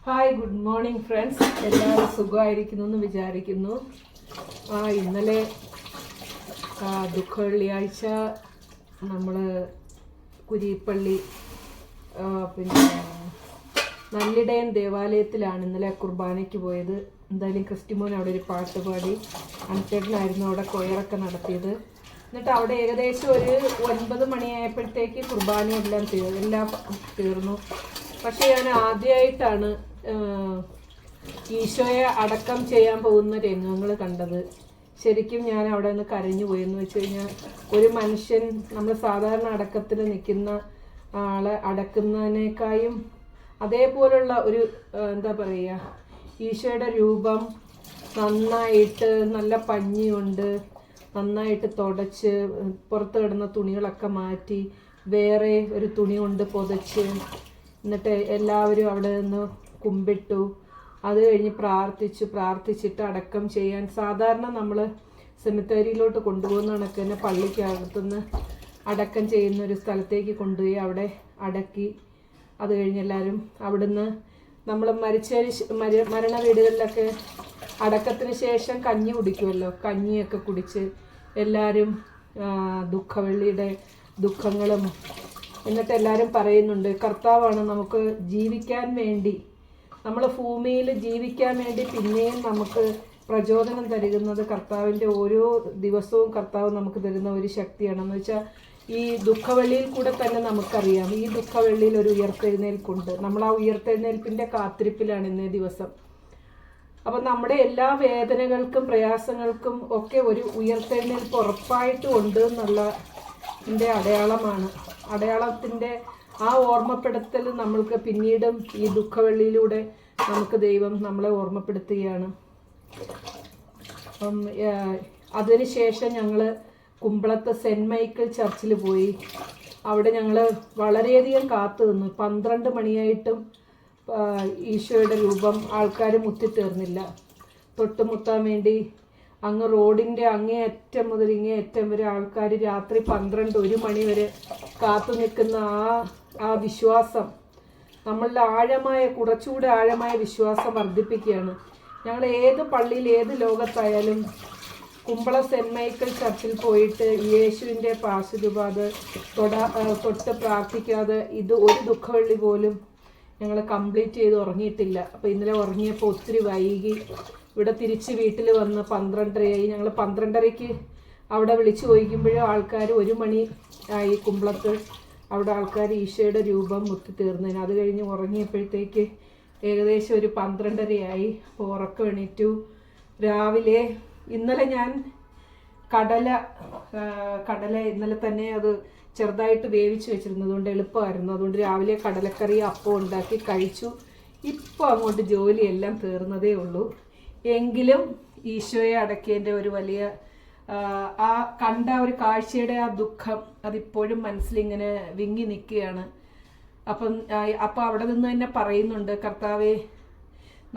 Hi, good morning friends. എല്ലാവരും സുഖമായിരിക്കുന്നു എന്ന് വിചാരിക്കുന്നു. ഇന്നലെ ദുഃഖ വെള്ളിയാഴ്ച നമ്മൾ കുരിപ്പള്ളി പിന്നെ നല്ലിടയൻ ദേവാലയത്തിലാണ് ഇന്നലെ കുർബാനയ്ക്ക് പോയത്. എന്തായാലും ക്രിസ്റ്റിമോൻ അവിടെ ഒരു പാട്ട് പാടി. അനച്ചേട്ടനായിരുന്നു അവിടെ കൊയറൊക്കെ നടത്തിയത്. എന്നിട്ട് അവിടെ ഏകദേശം ഒരു 9 മണിയായപ്പോഴത്തേക്ക് കുർബാനയെല്ലാം തീർന്നു. പക്ഷെ ഞാൻ ആദ്യമായിട്ടാണ് ഈശോയെ അടക്കം ചെയ്യാൻ പോകുന്ന രംഗങ്ങൾ കണ്ടത്. ശരിക്കും ഞാൻ അവിടെ നിന്ന് കരഞ്ഞു പോയെന്ന് വെച്ച് കഴിഞ്ഞാൽ, ഒരു മനുഷ്യൻ നമ്മൾ സാധാരണ അടക്കത്തിൽ നിൽക്കുന്ന ആളെ അടക്കുന്നതിനേക്കാളും അതേപോലുള്ള ഒരു എന്താ പറയുക, ഈശോയുടെ രൂപം നന്നായിട്ട് നല്ല പഞ്ഞി കൊണ്ട് നന്നായിട്ട് തുടച്ച് പുറത്ത് കിടന്ന തുണികളൊക്കെ മാറ്റി വേറെ ഒരു തുണി കൊണ്ട് പുതച്ച്, എന്നിട്ട് എല്ലാവരും അവിടെ നിന്ന് കുമ്പിട്ടു. അത് കഴിഞ്ഞ് പ്രാർത്ഥിച്ചിട്ട് അടക്കം ചെയ്യാൻ സാധാരണ നമ്മൾ സെമിത്തേരിയിലോട്ട് കൊണ്ടുപോകുന്ന കണക്ക് തന്നെ പള്ളിക്കകത്തുനിന്ന് അടക്കം ചെയ്യുന്ന ഒരു സ്ഥലത്തേക്ക് കൊണ്ടുപോയി അവിടെ അടക്കി. അത് കഴിഞ്ഞ് എല്ലാവരും അവിടുന്ന് നമ്മൾ മരണ വീടുകളിലൊക്കെ അടക്കത്തിന് ശേഷം കഞ്ഞി കുടിക്കുമല്ലോ, കഞ്ഞിയൊക്കെ കുടിച്ച് എല്ലാവരും ദുഃഖവെള്ളിയുടെ ദുഃഖങ്ങളും, എന്നിട്ട് എല്ലാവരും പറയുന്നുണ്ട് കർത്താവാണ് നമുക്ക് ജീവിക്കാൻ വേണ്ടി, നമ്മൾ ഭൂമിയിൽ ജീവിക്കാൻ വേണ്ടി പിന്നെയും നമുക്ക് പ്രചോദനം തരുന്നത് കർത്താവിൻ്റെ ഓരോ ദിവസവും കർത്താവ് നമുക്ക് തരുന്ന ഒരു ശക്തിയാണെന്ന് വെച്ചാൽ, ഈ ദുഃഖവെള്ളിയിൽ കൂടെ തന്നെ നമുക്കറിയാം ഈ ദുഃഖവെള്ളിയിൽ ഒരു ഉയർത്തെഴുന്നേൽപ്പുണ്ട്. നമ്മൾ ആ ഉയർത്തെഴുന്നേൽപ്പിൻ്റെ കാത്തിരിപ്പിലാണ് ഇന്നേ ദിവസം. അപ്പം നമ്മുടെ എല്ലാ വേദനകൾക്കും പ്രയാസങ്ങൾക്കും ഒക്കെ ഒരു ഉയർത്തെഴുന്നേൽപ്പ് ഉറപ്പായിട്ടും ഉണ്ട് എന്നുള്ള അടയാളത്തിൻ്റെ ആ ഓർമ്മപ്പെടുത്തൽ നമ്മൾക്ക് പിന്നീടും ഈ ദുഃഖവെള്ളിയിലൂടെ നമുക്ക് ദൈവം നമ്മളെ ഓർമ്മപ്പെടുത്തുകയാണ്. അപ്പം അതിനുശേഷം ഞങ്ങൾ കുമ്പളത്ത് സെൻറ്റ് മൈക്കിൾ ചർച്ചിൽ പോയി. അവിടെ ഞങ്ങൾ വളരെയധികം കാത്തു നിന്നു. 12 മണിയായിട്ടും ഈശോയുടെ രൂപം ആൾക്കാർ മുത്തിത്തീർന്നില്ല. തൊട്ടുമുത്താൻ വേണ്ടി അങ്ങ് റോഡിൻ്റെ അങ്ങേയറ്റം മുതൽ ഇങ്ങേയറ്റം വരെ ആൾക്കാർ രാത്രി 12-1 മണി വരെ കാത്തു നിൽക്കുന്ന ആ വിശ്വാസം നമ്മളുടെ കുറച്ചുകൂടെ ആഴമായ വിശ്വാസം വർദ്ധിപ്പിക്കുകയാണ്. ഞങ്ങൾ ഏത് പള്ളിയിൽ ഏത് ലോകത്തായാലും കുമ്പളം സെൻറ്റ് മൈക്കിൾ ചർച്ചിൽ പോയിട്ട് യേശുവിൻ്റെ പാർശ്വരൂപാത് തൊട്ട് പ്രാർത്ഥിക്കാതെ ഒരു ദുഃഖവെള്ളി പോലും ഞങ്ങൾ കംപ്ലീറ്റ് ചെയ്ത് ഉറങ്ങിയിട്ടില്ല. അപ്പോൾ ഇന്നലെ ഉറങ്ങിയപ്പോൾ ഒത്തിരി വൈകി. ഇവിടെ തിരിച്ച് വീട്ടിൽ വന്ന് 12:30 ഞങ്ങൾ 12:30 അവിടെ വിളിച്ചു ചോദിക്കുമ്പോഴും ആൾക്കാർ 1 മണി ആയി കുമ്പളത്ത്. അവിടെ ആൾക്കാർ ഈശോയുടെ രൂപം മുത്തിത്തീർന്നതിന്. അത് കഴിഞ്ഞ് ഉറങ്ങിയപ്പോഴത്തേക്ക് ഏകദേശം ഒരു 12:30 ആയി. അപ്പോൾ ഉറക്കം എണീറ്റു. രാവിലെ ഇന്നലെ ഞാൻ കടല ഇന്നലെ തന്നെ അത് ചെറുതായിട്ട് വേവിച്ച് വെച്ചിരുന്നതുകൊണ്ട് എളുപ്പമായിരുന്നു. അതുകൊണ്ട് രാവിലെ കടലക്കറി അപ്പം ഉണ്ടാക്കി കഴിച്ചു. ഇപ്പോൾ അങ്ങോട്ട് ജോലിയെല്ലാം തീർന്നതേ ഉള്ളൂ. എങ്കിലും ഈശോയെ അടക്കിയതിൻ്റെ ഒരു വലിയ ആ കണ്ട ഒരു കാഴ്ചയുടെ ആ ദുഃഖം അതിപ്പോഴും മനസ്സിലിങ്ങനെ വിങ്ങി നിൽക്കുകയാണ്. അപ്പം അവിടെ നിന്ന് തന്നെ പറയുന്നുണ്ട്, കർത്താവേ,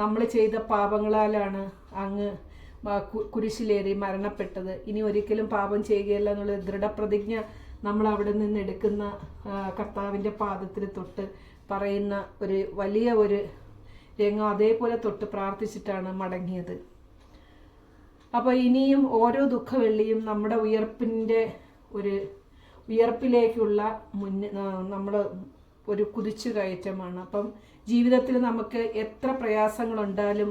നമ്മൾ ചെയ്ത പാപങ്ങളാലാണ് അങ്ങ് കുരിശിലേറി മരണപ്പെട്ടത്. ഇനി ഒരിക്കലും പാപം ചെയ്യുകയില്ല എന്നുള്ള ദൃഢപ്രതിജ്ഞ നമ്മൾ അവിടെ നിന്ന് എടുക്കുന്ന കർത്താവിൻ്റെ പാദത്തിൽ തൊട്ട് പറയുന്ന ഒരു വലിയ ഒരു രംഗം അതേപോലെ തൊട്ട് പ്രാർത്ഥിച്ചിട്ടാണ് മടങ്ങിയത്. അപ്പോൾ ഇനിയും ഓരോ ദുഃഖവെള്ളിയും നമ്മുടെ ഉയർപ്പിലേക്കുള്ള നമ്മൾ ഒരു കുതിച്ചു കയറ്റമാണ്. അപ്പം ജീവിതത്തിൽ നമുക്ക് എത്ര പ്രയാസങ്ങളുണ്ടാലും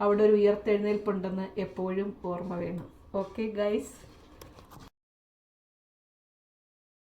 അവിടെ ഒരു ഉയർത്തെഴുന്നേൽപ്പുണ്ടെന്ന് എപ്പോഴും ഓർമ്മ വേണം. Okay guys.